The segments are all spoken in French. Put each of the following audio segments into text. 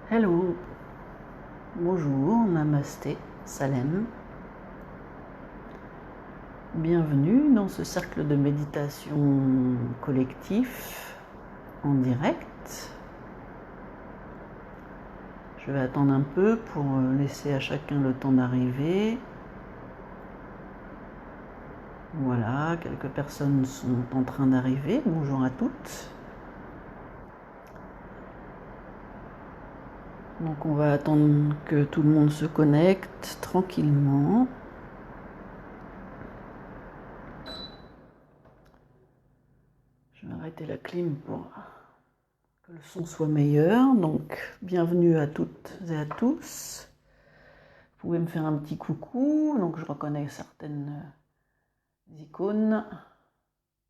Hello, bonjour, namasté, salem. Bienvenue dans ce cercle de méditation collectif en direct. Je vais attendre un peu pour laisser à chacun le temps d'arriver. Voilà, quelques personnes sont en train d'arriver. Bonjour à toutes. Donc on va attendre que tout le monde se connecte tranquillement. Je vais arrêter la clim pour que le son soit meilleur. Donc bienvenue à toutes et à tous. Vous pouvez me faire un petit coucou. Donc je reconnais certaines icônes.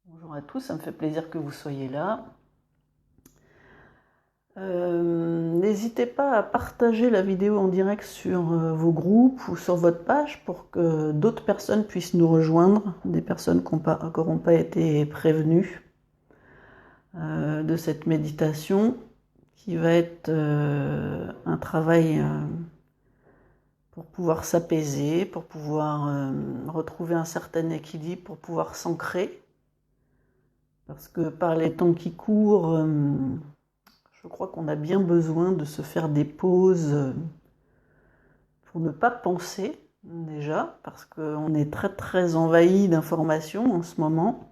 Bonjour à tous, ça me fait plaisir que vous soyez là. N'hésitez pas à partager la vidéo en direct sur vos groupes ou sur votre page pour que d'autres personnes puissent nous rejoindre, des personnes qui n'auront pas été prévenues de cette méditation qui va être un travail pour pouvoir s'apaiser, pour pouvoir retrouver un certain équilibre, pour pouvoir s'ancrer. Parce que par les temps qui courent, je crois qu'on a bien besoin de se faire des pauses pour ne pas penser déjà, parce qu'on est très très envahi d'informations en ce moment.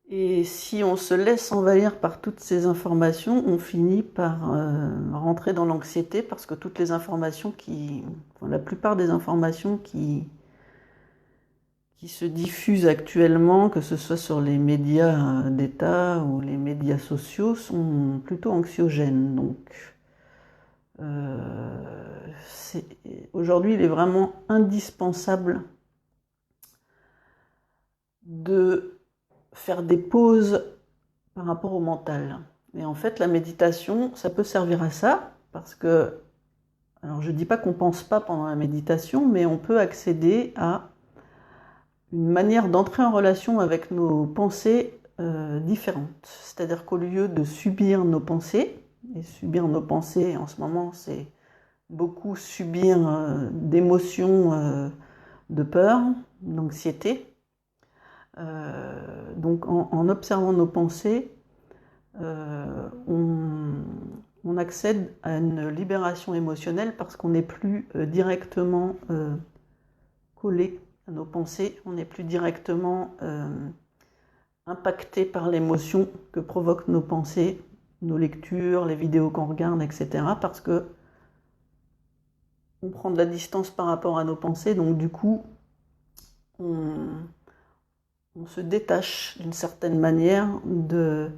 Et si on se laisse envahir par toutes ces informations, on finit par rentrer dans l'anxiété, parce que toutes les informations la plupart des informations qui se diffusent actuellement, que ce soit sur les médias d'État ou les médias sociaux, sont plutôt anxiogènes. Donc, aujourd'hui, il est vraiment indispensable de faire des pauses par rapport au mental. Et en fait, la méditation, ça peut servir à ça, parce que, alors je ne dis pas qu'on ne pense pas pendant la méditation, mais on peut accéder à une manière d'entrer en relation avec nos pensées différentes. C'est-à-dire qu'au lieu de subir nos pensées, et subir nos pensées en ce moment, c'est beaucoup subir d'émotions de peur, d'anxiété. Donc en observant nos pensées, on accède à une libération émotionnelle parce qu'on n'est plus directement collé à nos pensées, on n'est plus directement impacté par l'émotion que provoquent nos pensées, nos lectures, les vidéos qu'on regarde, etc. Parce que on prend de la distance par rapport à nos pensées, donc du coup, on se détache d'une certaine manière de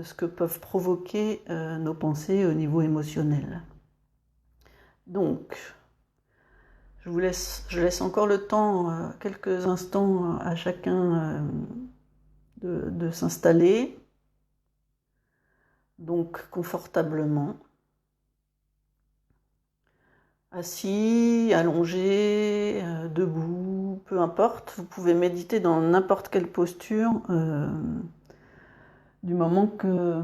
ce que peuvent provoquer nos pensées au niveau émotionnel. Donc, je laisse encore le temps, quelques instants à chacun de s'installer, donc confortablement, assis, allongé, debout, peu importe. Vous pouvez méditer dans n'importe quelle posture du moment que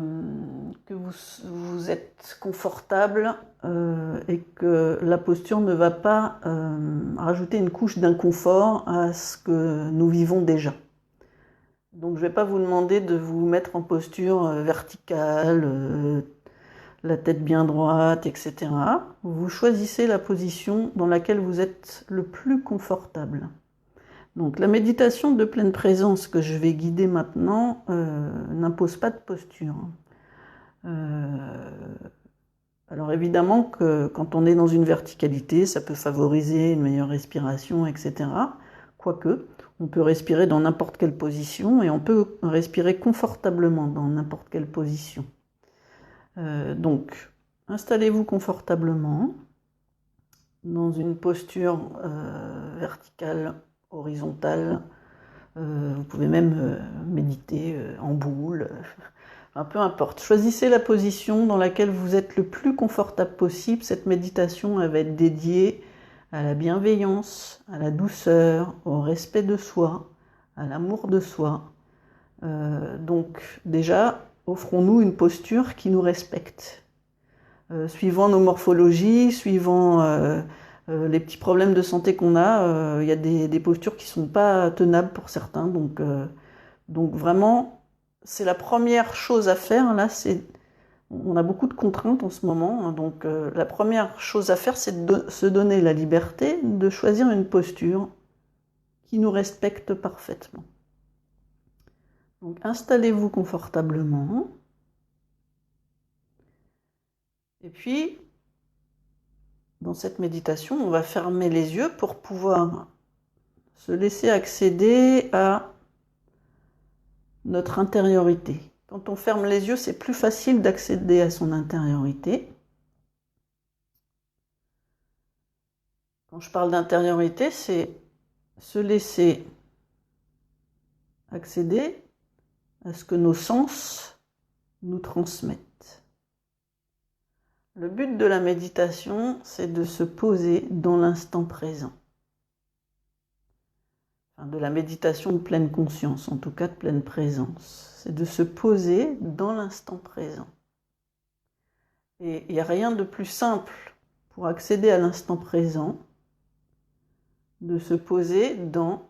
vous êtes confortable et que la posture ne va pas rajouter une couche d'inconfort à ce que nous vivons déjà. Donc je ne vais pas vous demander de vous mettre en posture verticale, la tête bien droite, etc. Vous choisissez la position dans laquelle vous êtes le plus confortable. Donc la méditation de pleine présence que je vais guider maintenant n'impose pas de posture. Alors évidemment que quand on est dans une verticalité, ça peut favoriser une meilleure respiration, etc. Quoique, on peut respirer dans n'importe quelle position et on peut respirer confortablement dans n'importe quelle position. Donc, installez-vous confortablement dans une posture verticale, horizontale. Vous pouvez même méditer en boule. Enfin, peu importe. Choisissez la position dans laquelle vous êtes le plus confortable possible. Cette méditation, elle va être dédiée à la bienveillance, à la douceur, au respect de soi, à l'amour de soi. Donc déjà, offrons-nous une posture qui nous respecte, suivant nos morphologies, suivant les petits problèmes de santé qu'on a, il y a des postures qui ne sont pas tenables pour certains. Donc vraiment, c'est la première chose à faire. Là, on a beaucoup de contraintes en ce moment. Donc la première chose à faire, c'est de se donner la liberté de choisir une posture qui nous respecte parfaitement. Donc installez-vous confortablement. Et puis, dans cette méditation, on va fermer les yeux pour pouvoir se laisser accéder à notre intériorité. Quand on ferme les yeux, c'est plus facile d'accéder à son intériorité. Quand je parle d'intériorité, c'est se laisser accéder à ce que nos sens nous transmettent. Le but de la méditation, c'est de se poser dans l'instant présent. Enfin, de la méditation de pleine conscience, en tout cas de pleine présence. C'est de se poser dans l'instant présent. Et il n'y a rien de plus simple pour accéder à l'instant présent, de se poser dans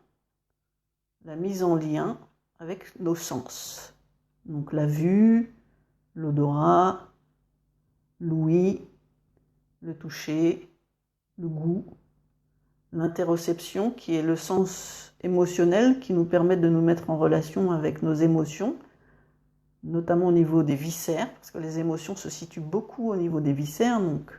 la mise en lien avec nos sens. Donc la vue, l'odorat, l'ouïe, le toucher, le goût, l'interoception qui est le sens émotionnel qui nous permet de nous mettre en relation avec nos émotions, notamment au niveau des viscères, parce que les émotions se situent beaucoup au niveau des viscères, donc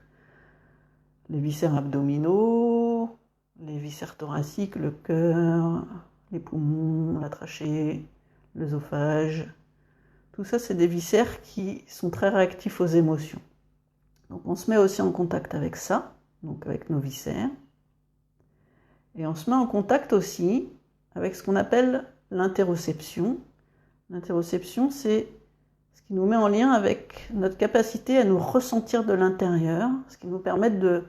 les viscères abdominaux, les viscères thoraciques, le cœur, les poumons, la trachée, l'œsophage. Tout ça, c'est des viscères qui sont très réactifs aux émotions. Donc on se met aussi en contact avec ça, donc avec nos viscères. Et on se met en contact aussi avec ce qu'on appelle l'interoception. L'interoception, c'est ce qui nous met en lien avec notre capacité à nous ressentir de l'intérieur, ce qui nous permet de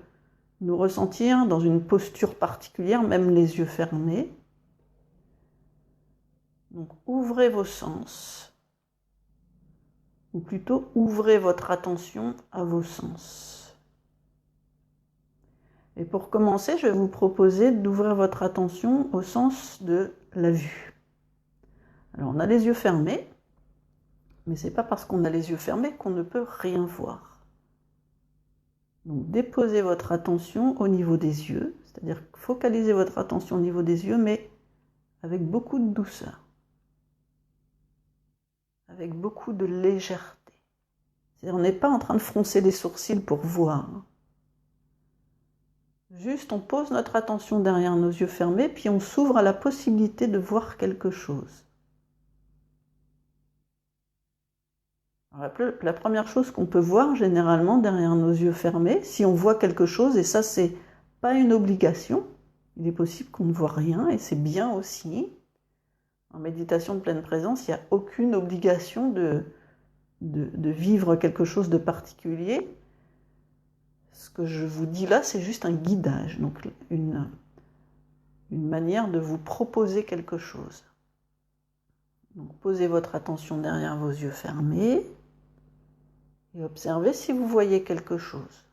nous ressentir dans une posture particulière, même les yeux fermés. Donc ouvrez vos sens, ou plutôt ouvrez votre attention à vos sens. Et pour commencer, je vais vous proposer d'ouvrir votre attention au sens de la vue. Alors on a les yeux fermés, mais ce n'est pas parce qu'on a les yeux fermés qu'on ne peut rien voir. Donc déposez votre attention au niveau des yeux, c'est-à-dire focalisez votre attention au niveau des yeux, mais avec beaucoup de douceur, avec beaucoup de légèreté. C'est-à-dire on n'est pas en train de froncer les sourcils pour voir. Juste on pose notre attention derrière nos yeux fermés, puis on s'ouvre à la possibilité de voir quelque chose. Alors, la première chose qu'on peut voir généralement derrière nos yeux fermés, si on voit quelque chose, et ça c'est pas une obligation, il est possible qu'on ne voit rien, et c'est bien aussi. En méditation de pleine présence, il n'y a aucune obligation de vivre quelque chose de particulier. Ce que je vous dis là, c'est juste un guidage, donc une manière de vous proposer quelque chose. Donc posez votre attention derrière vos yeux fermés et observez si vous voyez quelque chose.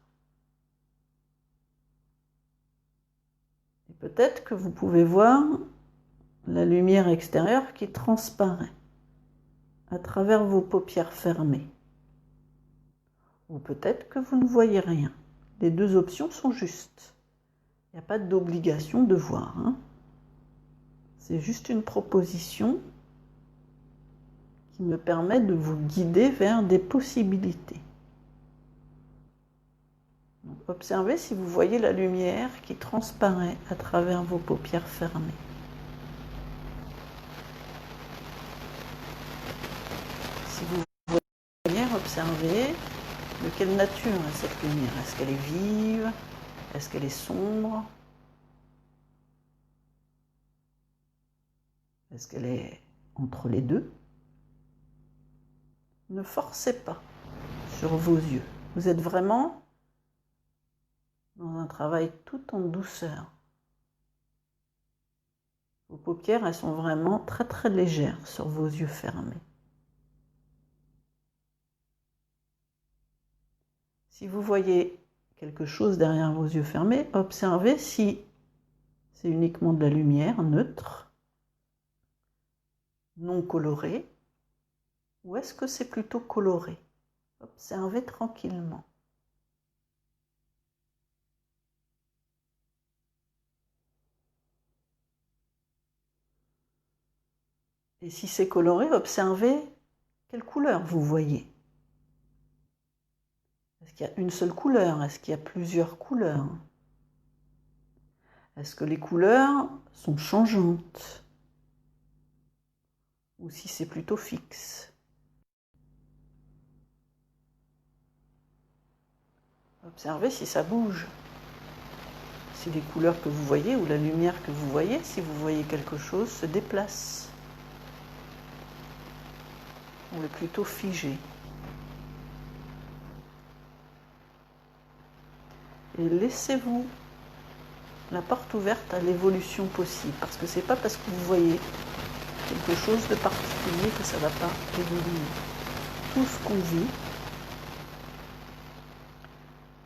Et peut-être que vous pouvez voir la lumière extérieure qui transparaît à travers vos paupières fermées. Ou peut-être que vous ne voyez rien. Les deux options sont justes. Il n'y a pas d'obligation de voir. C'est juste une proposition qui me permet de vous guider vers des possibilités. Donc, observez si vous voyez la lumière qui transparaît à travers vos paupières fermées. Si vous voyez la lumière, observez de quelle nature est cette lumière. Est-ce qu'elle est vive? Est-ce qu'elle est sombre? Est-ce qu'elle est entre les deux? Ne forcez pas sur vos yeux. Vous êtes vraiment dans un travail tout en douceur. Vos paupières, elles sont vraiment très très légères sur vos yeux fermés. Si vous voyez quelque chose derrière vos yeux fermés, observez si c'est uniquement de la lumière neutre, non colorée, ou est-ce que c'est plutôt coloré? Observez tranquillement. Et si c'est coloré, observez quelle couleur vous voyez. Est-ce qu'il y a une seule couleur? Est-ce qu'il y a plusieurs couleurs? Est-ce que les couleurs sont changeantes? Ou si c'est plutôt fixe? Observez si ça bouge. Si les couleurs que vous voyez ou la lumière que vous voyez, si vous voyez quelque chose, se déplace. Ou est plutôt figé. Et laissez-vous la porte ouverte à l'évolution possible. Parce que c'est pas parce que vous voyez quelque chose de particulier que ça ne va pas évoluer. Tout ce qu'on vit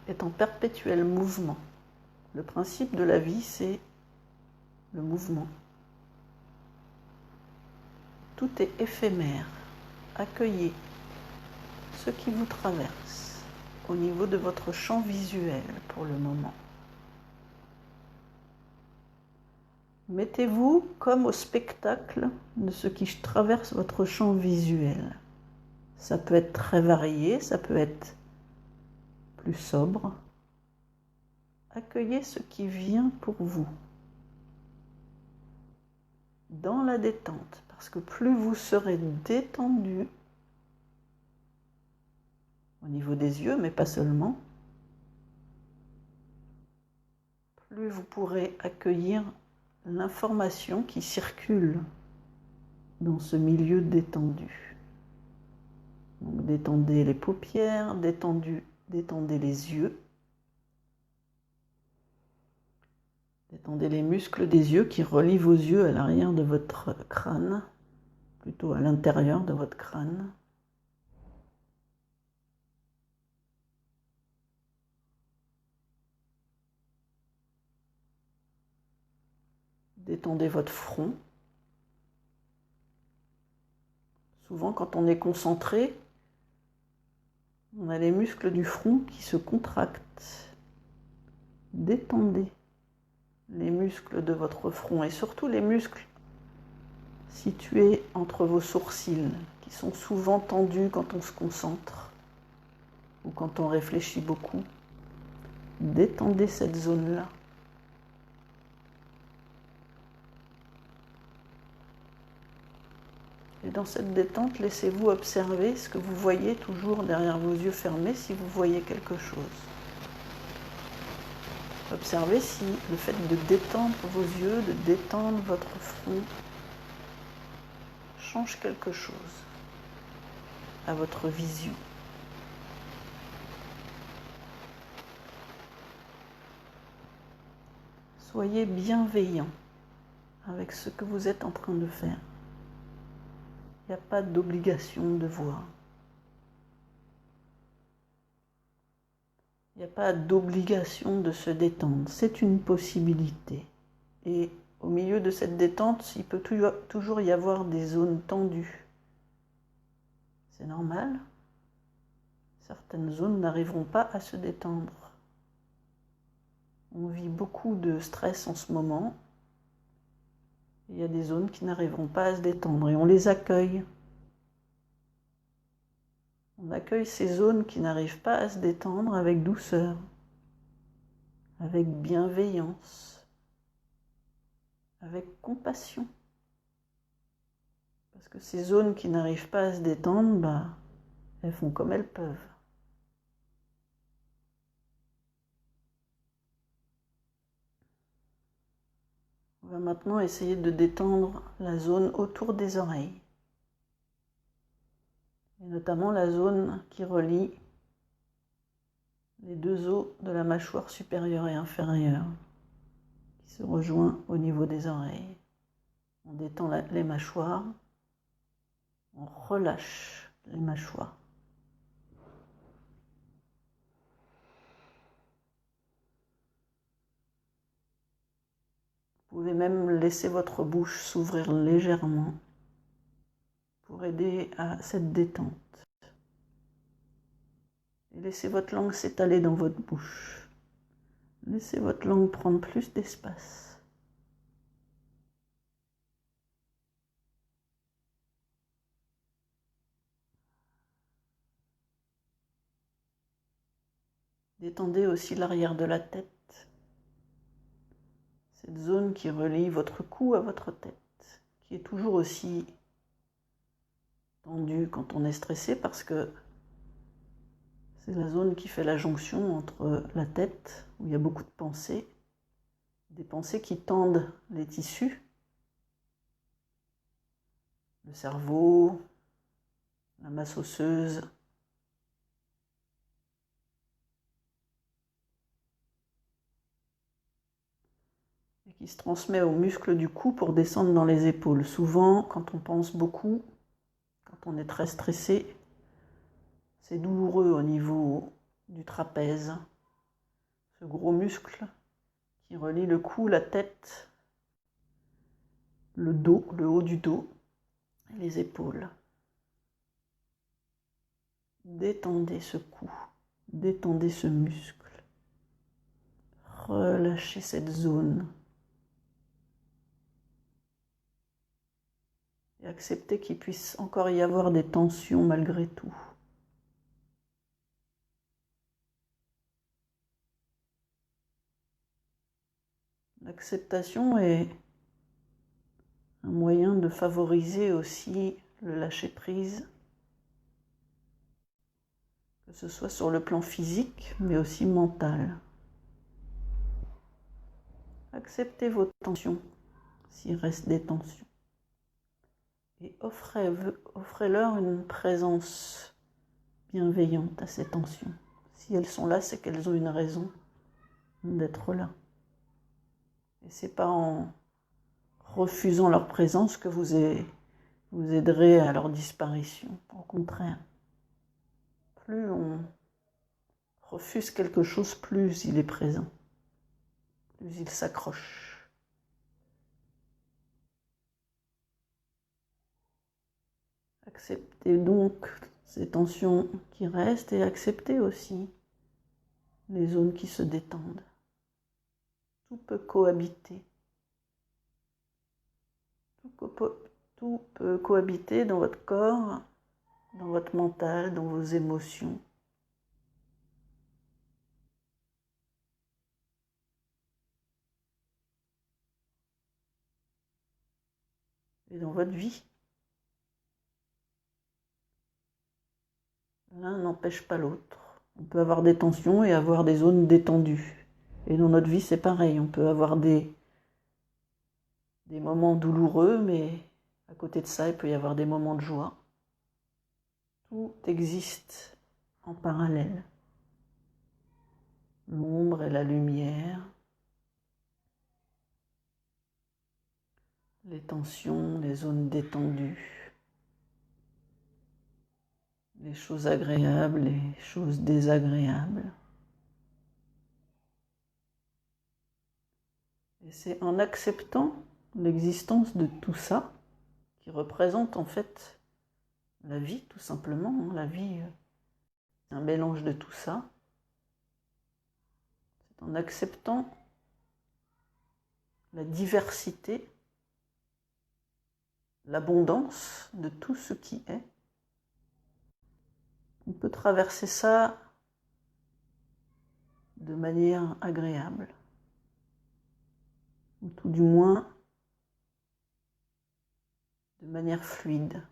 est en perpétuel mouvement. Le principe de la vie, c'est le mouvement. Tout est éphémère. Accueillez ce qui vous traverse au niveau de votre champ visuel pour le moment. Mettez-vous comme au spectacle de ce qui traverse votre champ visuel. Ça peut être très varié, ça peut être plus sobre. Accueillez ce qui vient pour vous. Dans la détente, parce que plus vous serez détendu au niveau des yeux, mais pas seulement, plus vous pourrez accueillir l'information qui circule dans ce milieu détendu. Donc détendez les paupières, détendez les yeux, détendez les muscles des yeux qui relient vos yeux à l'arrière de votre crâne, plutôt à l'intérieur de votre crâne. Détendez votre front. Souvent, quand on est concentré, on a les muscles du front qui se contractent. Détendez les muscles de votre front et surtout les muscles situés entre vos sourcils, qui sont souvent tendus quand on se concentre ou quand on réfléchit beaucoup. Détendez cette zone-là. Et dans cette détente, laissez-vous observer ce que vous voyez toujours derrière vos yeux fermés si vous voyez quelque chose. Observez si le fait de détendre vos yeux, de détendre votre front, change quelque chose à votre vision. Soyez bienveillant avec ce que vous êtes en train de faire. Il n'y a pas d'obligation de voir. Il n'y a pas d'obligation de se détendre. C'est une possibilité. Et au milieu de cette détente, il peut toujours y avoir des zones tendues. C'est normal. Certaines zones n'arriveront pas à se détendre. On vit beaucoup de stress en ce moment. Il y a des zones qui n'arriveront pas à se détendre et on les accueille. On accueille ces zones qui n'arrivent pas à se détendre avec douceur, avec bienveillance, avec compassion. Parce que ces zones qui n'arrivent pas à se détendre, elles font comme elles peuvent. On va maintenant essayer de détendre la zone autour des oreilles. Et notamment la zone qui relie les deux os de la mâchoire supérieure et inférieure, qui se rejoint au niveau des oreilles. On détend les mâchoires, on relâche les mâchoires. pouvez même laisser votre bouche s'ouvrir légèrement pour aider à cette détente. Et laissez votre langue s'étaler dans votre bouche. Laissez votre langue prendre plus d'espace. Détendez aussi l'arrière de la tête, cette zone qui relie votre cou à votre tête, qui est toujours aussi tendue quand on est stressé parce que c'est la zone qui fait la jonction entre la tête, où il y a beaucoup de pensées, des pensées qui tendent les tissus, le cerveau, la masse osseuse, et qui se transmet aux muscles du cou pour descendre dans les épaules. Souvent, quand on pense beaucoup, quand on est très stressé, c'est douloureux au niveau du trapèze, ce gros muscle qui relie le cou, la tête, le dos, le haut du dos et les épaules. Détendez ce cou, détendez ce muscle, relâchez cette zone et acceptez qu'il puisse encore y avoir des tensions malgré tout. L'acceptation est un moyen de favoriser aussi le lâcher-prise, que ce soit sur le plan physique, mais aussi mental. Acceptez vos tensions, s'il reste des tensions, et offrez-leur une présence bienveillante à ces tensions. Si elles sont là, c'est qu'elles ont une raison d'être là. Et c'est pas en refusant leur présence que vous aiderez à leur disparition. Au contraire, plus on refuse quelque chose, plus il est présent, plus il s'accroche. Acceptez donc ces tensions qui restent et acceptez aussi les zones qui se détendent. Tout peut cohabiter. Tout peut cohabiter dans votre corps, dans votre mental, dans vos émotions. Et dans votre vie. L'un n'empêche pas l'autre. On peut avoir des tensions et avoir des zones détendues. Et dans notre vie, c'est pareil. On peut avoir des moments douloureux, mais à côté de ça, il peut y avoir des moments de joie. Tout existe en parallèle. L'ombre et la lumière, les tensions, les zones détendues, les choses agréables, les choses désagréables. Et c'est en acceptant l'existence de tout ça, qui représente en fait la vie tout simplement. La vie, c'est un mélange de tout ça. C'est en acceptant la diversité, l'abondance de tout ce qui est. On peut traverser ça de manière agréable, ou tout du moins de manière fluide.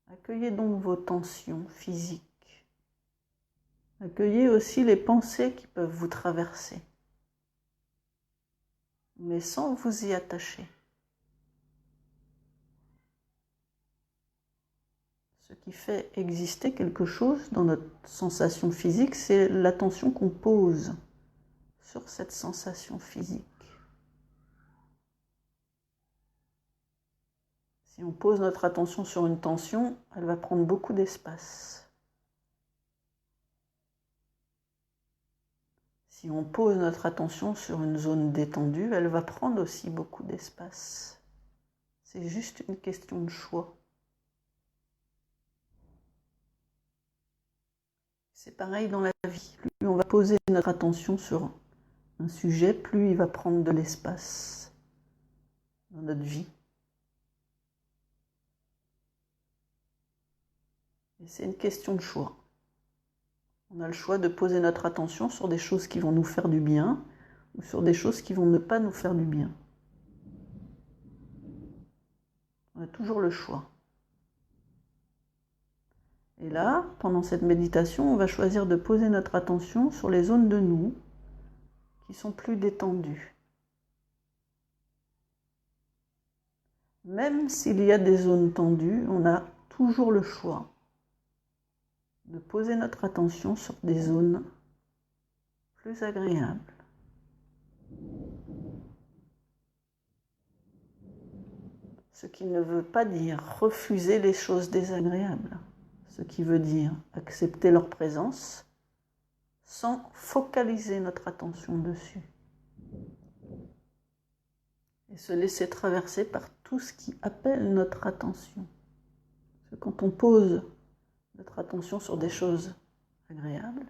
Accueillez donc vos tensions physiques. Accueillez aussi les pensées qui peuvent vous traverser, mais sans vous y attacher. Ce qui fait exister quelque chose dans notre sensation physique, c'est l'attention qu'on pose sur cette sensation physique. Si on pose notre attention sur une tension, elle va prendre beaucoup d'espace. Si on pose notre attention sur une zone détendue, elle va prendre aussi beaucoup d'espace. C'est juste une question de choix. C'est pareil dans la vie. Plus on va poser notre attention sur un sujet, plus il va prendre de l'espace dans notre vie. Et c'est une question de choix. On a le choix de poser notre attention sur des choses qui vont nous faire du bien ou sur des choses qui vont ne pas nous faire du bien. On a toujours le choix. Et là, pendant cette méditation, on va choisir de poser notre attention sur les zones de nous qui sont plus détendues. Même s'il y a des zones tendues, on a toujours le choix de poser notre attention sur des zones plus agréables. Ce qui ne veut pas dire refuser les choses désagréables, ce qui veut dire accepter leur présence sans focaliser notre attention dessus. Et se laisser traverser par tout ce qui appelle notre attention. Parce que quand on pose notre attention sur des choses agréables,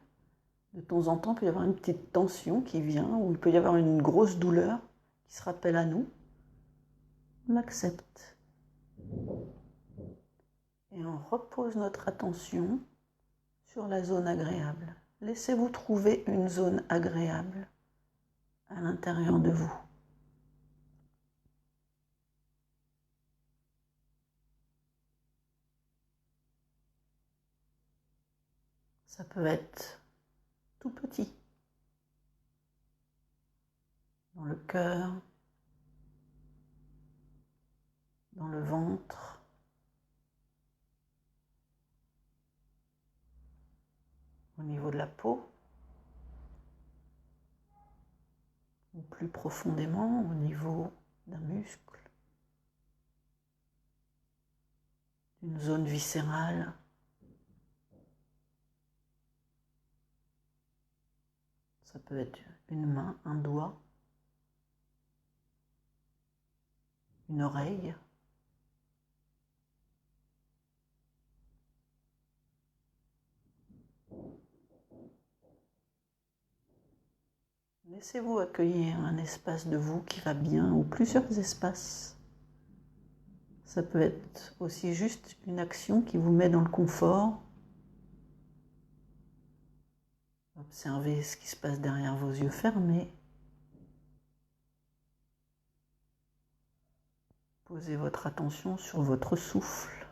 de temps en temps, il peut y avoir une petite tension qui vient, ou il peut y avoir une grosse douleur qui se rappelle à nous. On l'accepte. Et on repose notre attention sur la zone agréable. Laissez-vous trouver une zone agréable à l'intérieur de vous. Ça peut être tout petit, dans le cœur, dans le ventre, au niveau de la peau, ou plus profondément au niveau d'un muscle, d'une zone viscérale. Ça peut être une main, un doigt, une oreille. Laissez-vous accueillir un espace de vous qui va bien, ou plusieurs espaces. Ça peut être aussi juste une action qui vous met dans le confort. Observez ce qui se passe derrière vos yeux fermés. Posez votre attention sur votre souffle,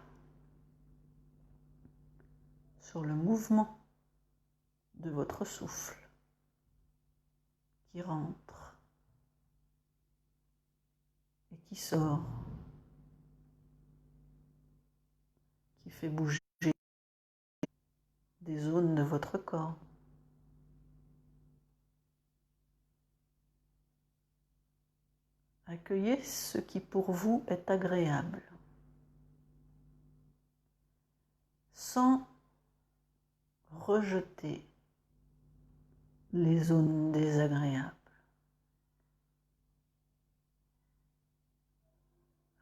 sur le mouvement de votre souffle qui rentre et qui sort, qui fait bouger des zones de votre corps. Accueillez ce qui pour vous est agréable, sans rejeter les zones désagréables.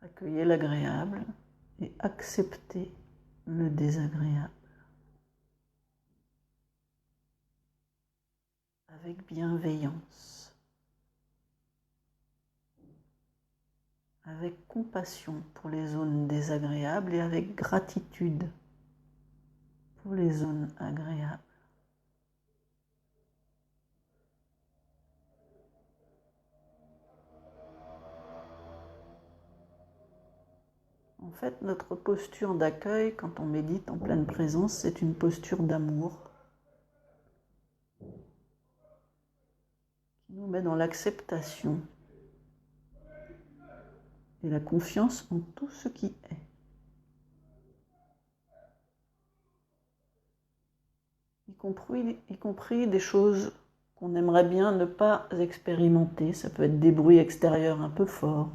Accueillez l'agréable et acceptez le désagréable. Avec bienveillance, avec compassion pour les zones désagréables et avec gratitude pour les zones agréables. En fait, notre posture d'accueil, quand on médite en pleine présence, c'est une posture d'amour qui nous met dans l'acceptation et la confiance en tout ce qui est. Y compris des choses qu'on aimerait bien ne pas expérimenter. Ça peut être des bruits extérieurs un peu forts.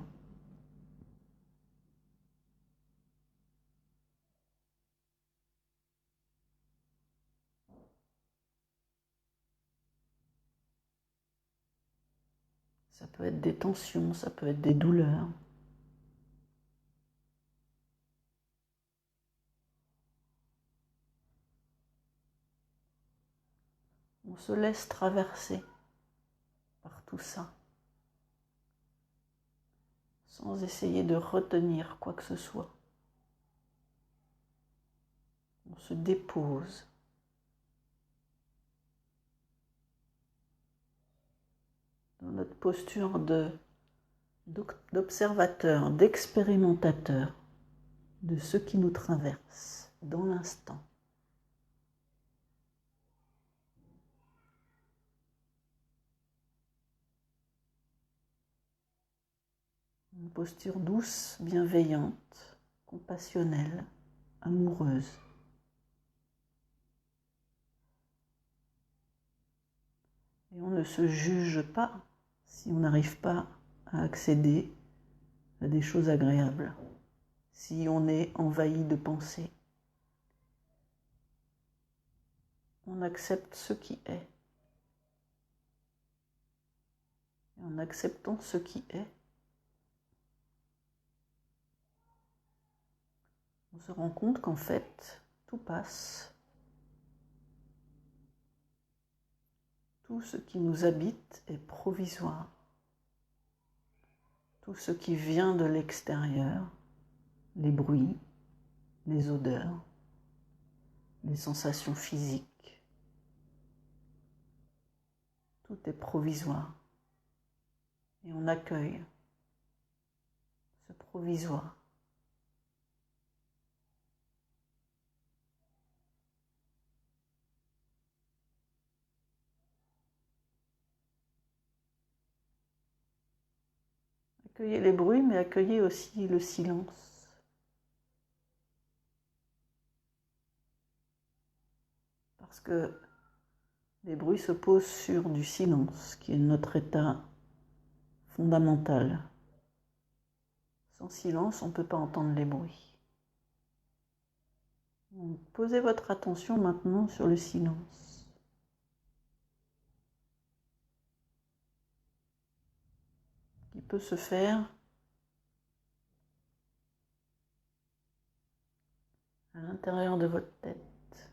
Ça peut être des tensions, ça peut être des douleurs. On se laisse traverser par tout ça, sans essayer de retenir quoi que ce soit. On se dépose. Dans notre posture d'observateur, d'expérimentateur de ce qui nous traverse dans l'instant. Une posture douce, bienveillante, compassionnelle, amoureuse. Et on ne se juge pas si on n'arrive pas à accéder à des choses agréables, si on est envahi de pensées. On accepte ce qui est. Et en acceptant ce qui est, on se rend compte qu'en fait, tout passe. Tout ce qui nous habite est provisoire. Tout ce qui vient de l'extérieur, les bruits, les odeurs, les sensations physiques, tout est provisoire. Et on accueille ce provisoire. Accueillez les bruits, mais accueillez aussi le silence. Parce que les bruits se posent sur du silence, qui est notre état fondamental. Sans silence, on ne peut pas entendre les bruits. Donc, posez votre attention maintenant sur le silence. Qui peut se faire à l'intérieur de votre tête.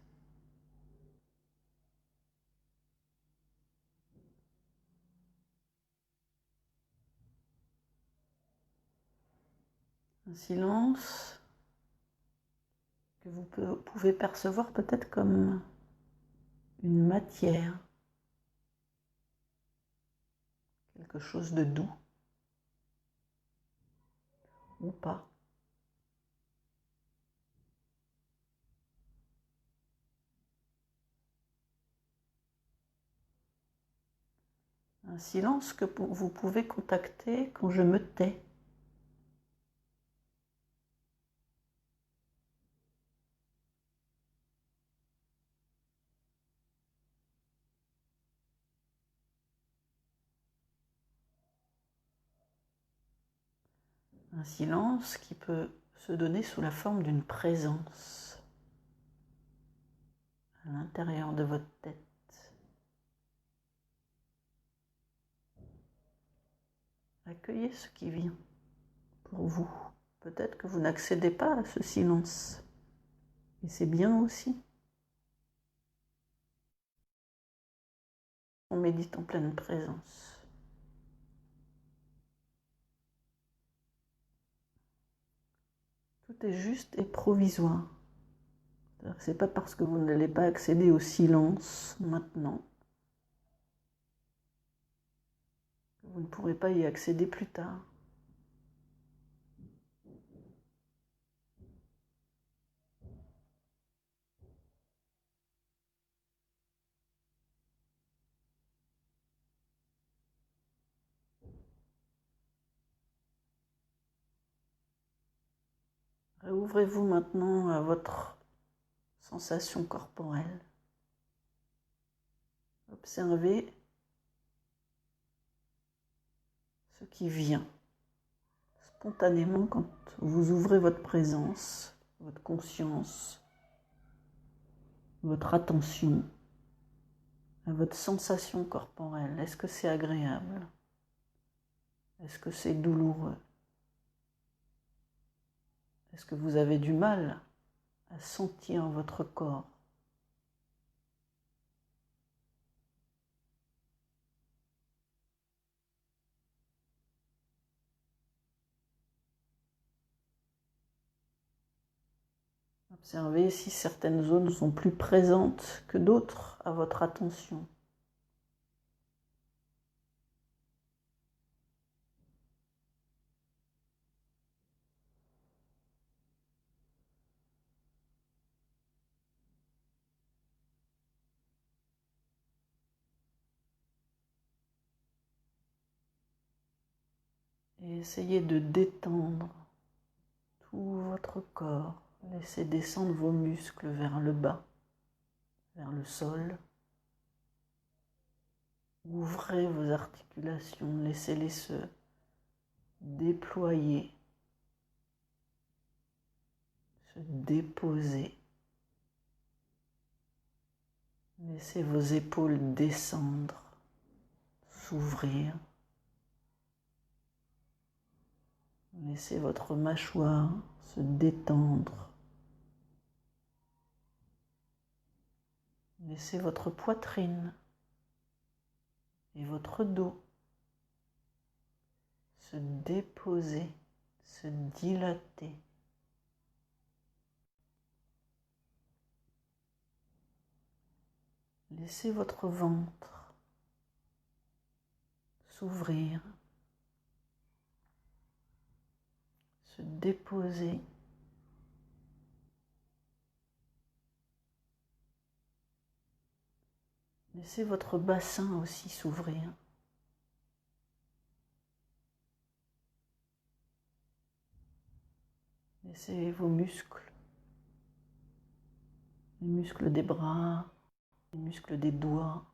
Un silence que vous pouvez percevoir peut-être comme une matière, quelque chose de doux ou pas. Un silence que vous pouvez contacter quand je me tais. Un silence qui peut se donner sous la forme d'une présence à l'intérieur de votre tête. Accueillez ce qui vient pour vous. Peut-être que vous n'accédez pas à ce silence. Et c'est bien aussi. On médite en pleine présence. Tout est juste et provisoire. C'est pas parce que vous n'allez pas accéder au silence maintenant que vous ne pourrez pas y accéder plus tard. Réouvrez-vous maintenant à votre sensation corporelle. Observez ce qui vient spontanément quand vous ouvrez votre présence, votre conscience, votre attention à votre sensation corporelle. Est-ce que c'est agréable? Est-ce que c'est douloureux? Est-ce que vous avez du mal à sentir votre corps? Observez si certaines zones sont plus présentes que d'autres à votre attention. Et essayez de détendre tout votre corps. Laissez descendre vos muscles vers le bas, vers le sol. Ouvrez vos articulations, laissez-les se déployer, se déposer. Laissez vos épaules descendre, s'ouvrir. Laissez votre mâchoire se détendre. Laissez votre poitrine et votre dos se déposer, se dilater. Laissez votre ventre s'ouvrir, se déposer. Laissez votre bassin aussi s'ouvrir. Laissez vos muscles, les muscles des bras, les muscles des doigts,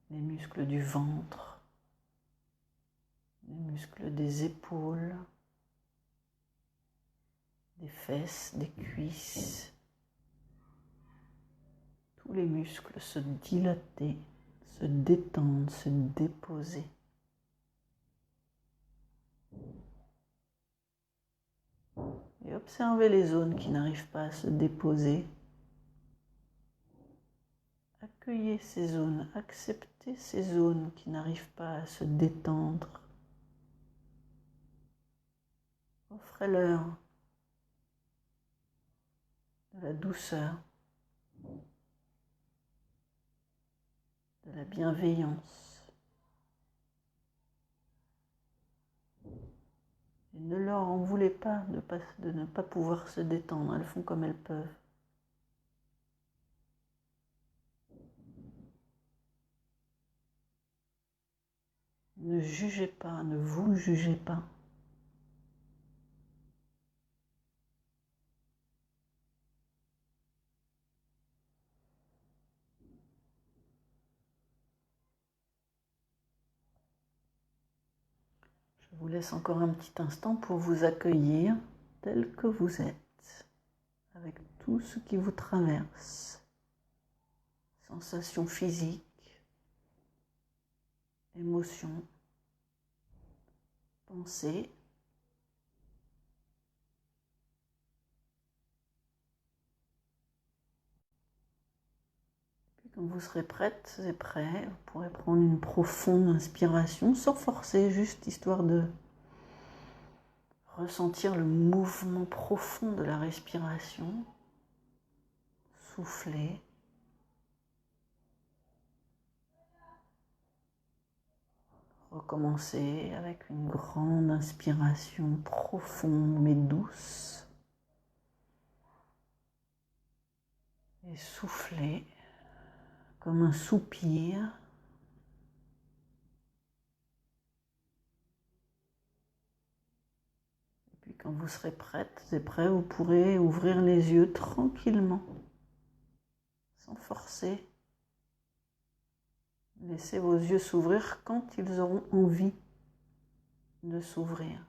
les muscles du ventre, les muscles des épaules, des fesses, des cuisses. Tous les muscles se dilater, se détendre, se déposer. Et observez les zones qui n'arrivent pas à se déposer. Accueillez ces zones, acceptez ces zones qui n'arrivent pas à se détendre. Offrez-leur de la douceur, de la bienveillance. Et ne leur en voulez pas de ne pas pouvoir se détendre, elles font comme elles peuvent. Ne jugez pas, ne vous jugez pas. Je vous laisse encore un petit instant pour vous accueillir tel que vous êtes, avec tout ce qui vous traverse. Sensations physiques, émotions, pensées. Puis quand vous serez prête et prêt, vous pourrez prendre une profonde inspiration sans forcer, juste histoire de ressentir le mouvement profond de la respiration. Souffler. Recommencer avec une grande inspiration profonde mais douce. Et souffler comme un soupir. Et puis quand vous serez prête et prêt, vous pourrez ouvrir les yeux tranquillement, sans forcer. Laissez vos yeux s'ouvrir quand ils auront envie de s'ouvrir.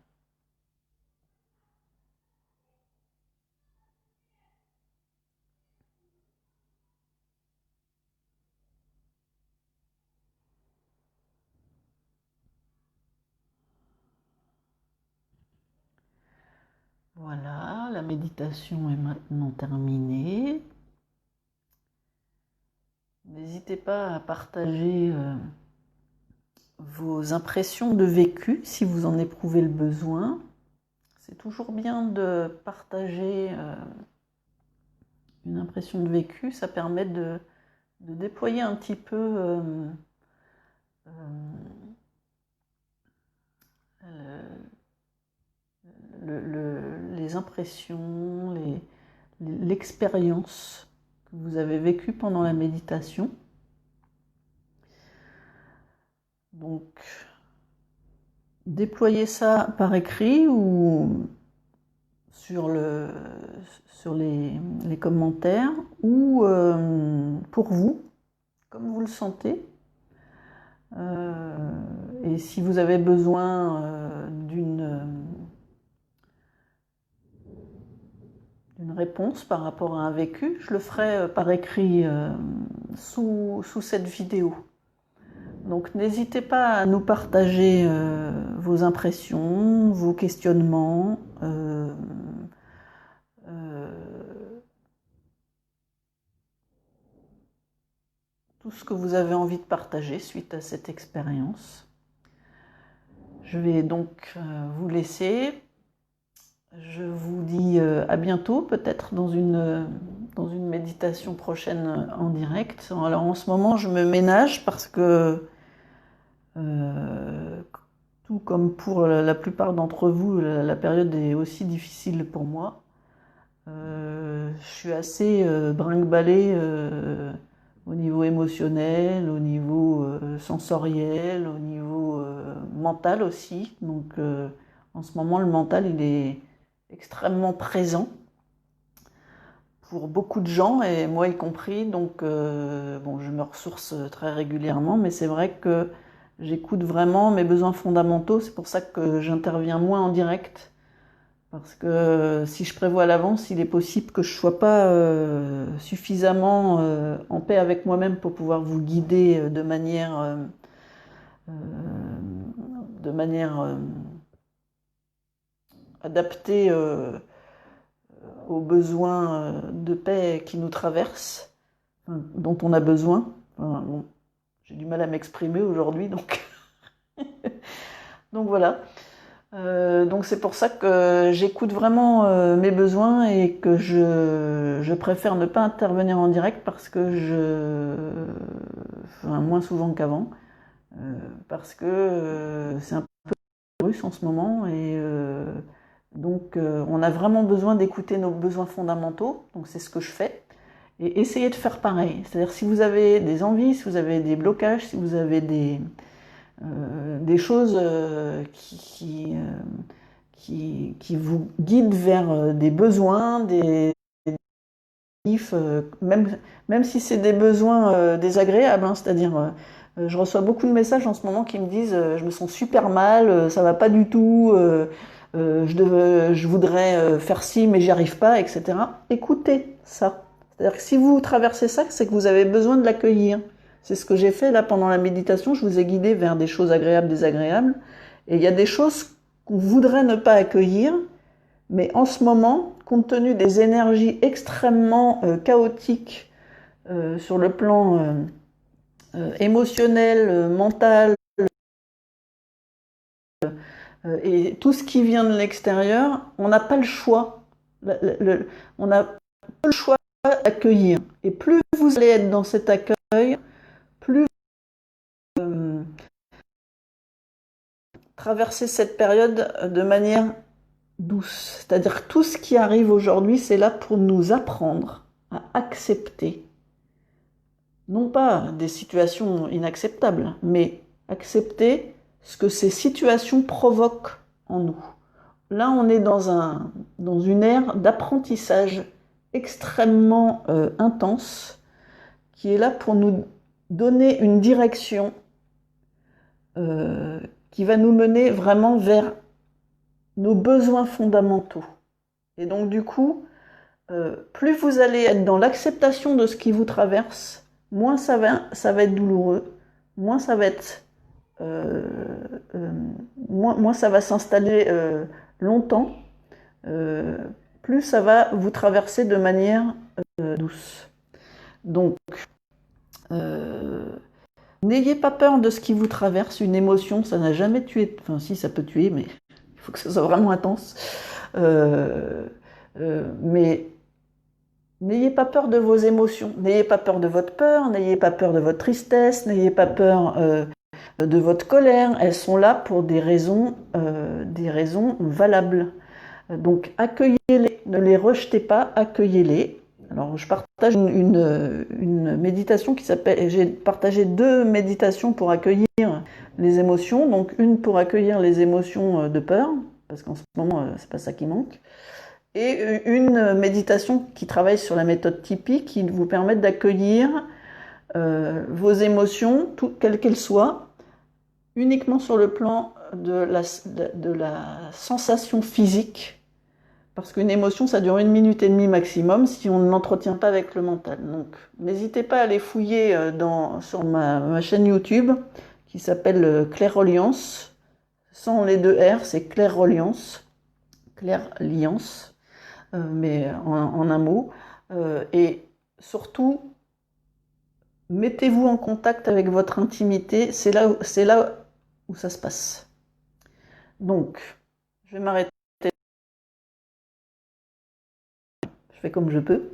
Voilà, la méditation est maintenant terminée. N'hésitez pas à partager vos impressions de vécu si vous en éprouvez le besoin. C'est toujours bien de partager une impression de vécu, ça permet de déployer un petit peu les impressions, l'expérience que vous avez vécue pendant la méditation. Donc, déployez ça par écrit ou sur les commentaires ou pour vous, comme vous le sentez. Et si vous avez besoin d'une réponse par rapport à un vécu, je le ferai par écrit sous cette vidéo. Donc n'hésitez pas à nous partager vos impressions, vos questionnements, tout ce que vous avez envie de partager suite à cette expérience. Je vais donc vous laisser. Je vous dis à bientôt, peut-être dans une méditation prochaine en direct. Alors en ce moment, je me ménage parce que, tout comme pour la plupart d'entre vous, la période est aussi difficile pour moi. Je suis assez brinque-ballée au niveau émotionnel, au niveau sensoriel, au niveau mental aussi. Donc en ce moment, le mental, il est extrêmement présent pour beaucoup de gens, et moi y compris. Donc bon, je me ressource très régulièrement, mais c'est vrai que j'écoute vraiment mes besoins fondamentaux. C'est pour ça que j'interviens moins en direct, parce que si je prévois à l'avance, il est possible que je ne sois pas suffisamment en paix avec moi-même pour pouvoir vous guider de manière adaptée aux besoins de paix qui nous traversent, dont on a besoin. Enfin, bon, j'ai du mal à m'exprimer aujourd'hui, donc donc voilà. Donc c'est pour ça que j'écoute vraiment mes besoins, et que je préfère ne pas intervenir en direct, parce que enfin, moins souvent qu'avant, parce que c'est un peu russe en ce moment, et donc on a vraiment besoin d'écouter nos besoins fondamentaux. Donc c'est ce que je fais, et essayez de faire pareil. C'est-à-dire, si vous avez des envies, si vous avez des blocages, si vous avez des choses qui vous guident vers des besoins, même si c'est des besoins désagréables, hein. C'est-à-dire, je reçois beaucoup de messages en ce moment qui me disent je me sens super mal, ça va pas du tout, je voudrais faire ci mais j'y arrive pas, etc. Écoutez ça. C'est-à-dire que si vous traversez ça, c'est que vous avez besoin de l'accueillir. C'est ce que j'ai fait là pendant la méditation. Je vous ai guidé vers des choses agréables, désagréables. Et il y a des choses qu'on voudrait ne pas accueillir, mais en ce moment, compte tenu des énergies extrêmement chaotiques sur le plan émotionnel, mental, et tout ce qui vient de l'extérieur, on n'a pas le choix. On n'a pas le choix d'accueillir. Et plus vous allez être dans cet accueil, plus traverser cette période de manière douce. C'est-à-dire que tout ce qui arrive aujourd'hui, c'est là pour nous apprendre à accepter, non pas des situations inacceptables, mais accepter ce que ces situations provoquent en nous. Là, on est dans une ère d'apprentissage extrêmement intense, qui est là pour nous donner une direction qui va nous mener vraiment vers nos besoins fondamentaux. Et donc du coup, plus vous allez être dans l'acceptation de ce qui vous traverse, moins ça va être douloureux, moins ça va être moins ça va s'installer longtemps, plus ça va vous traverser de manière douce. Donc, n'ayez pas peur de ce qui vous traverse. Une émotion, ça n'a jamais tué. Enfin, si, ça peut tuer, mais il faut que ça soit vraiment intense. Mais n'ayez pas peur de vos émotions. N'ayez pas peur de votre peur. N'ayez pas peur de votre tristesse. N'ayez pas peur de votre colère. Elles sont là pour des raisons valables. Donc, accueillez-les. Ne les rejetez pas. Accueillez-les. Alors, je partage une méditation qui s'appelle... J'ai partagé 2 méditations pour accueillir les émotions. Donc, une pour accueillir les émotions de peur, parce qu'en ce moment, c'est pas ça qui manque. Et une méditation qui travaille sur la méthode Tipeee, qui vous permet d'accueillir vos émotions, quelles qu'elles soient, uniquement sur le plan de la sensation physique. Parce qu'une émotion, ça dure 1 minute et demie maximum si on ne l'entretient pas avec le mental. Donc, n'hésitez pas à aller fouiller sur ma chaîne YouTube qui s'appelle Clairoliance. Sans les 2 R, c'est Clairoliance. Clairliance, mais en un mot. Et surtout, mettez-vous en contact avec votre intimité. C'est là où ça se passe. Donc, je vais m'arrêter. Je fais comme je peux.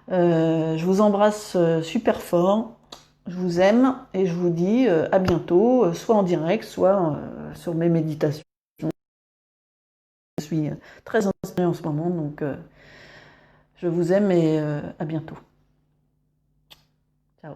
Je vous embrasse super fort. Je vous aime et je vous dis à bientôt, soit en direct, soit sur mes méditations. Je suis très inspirée en ce moment, donc je vous aime et à bientôt. Ciao.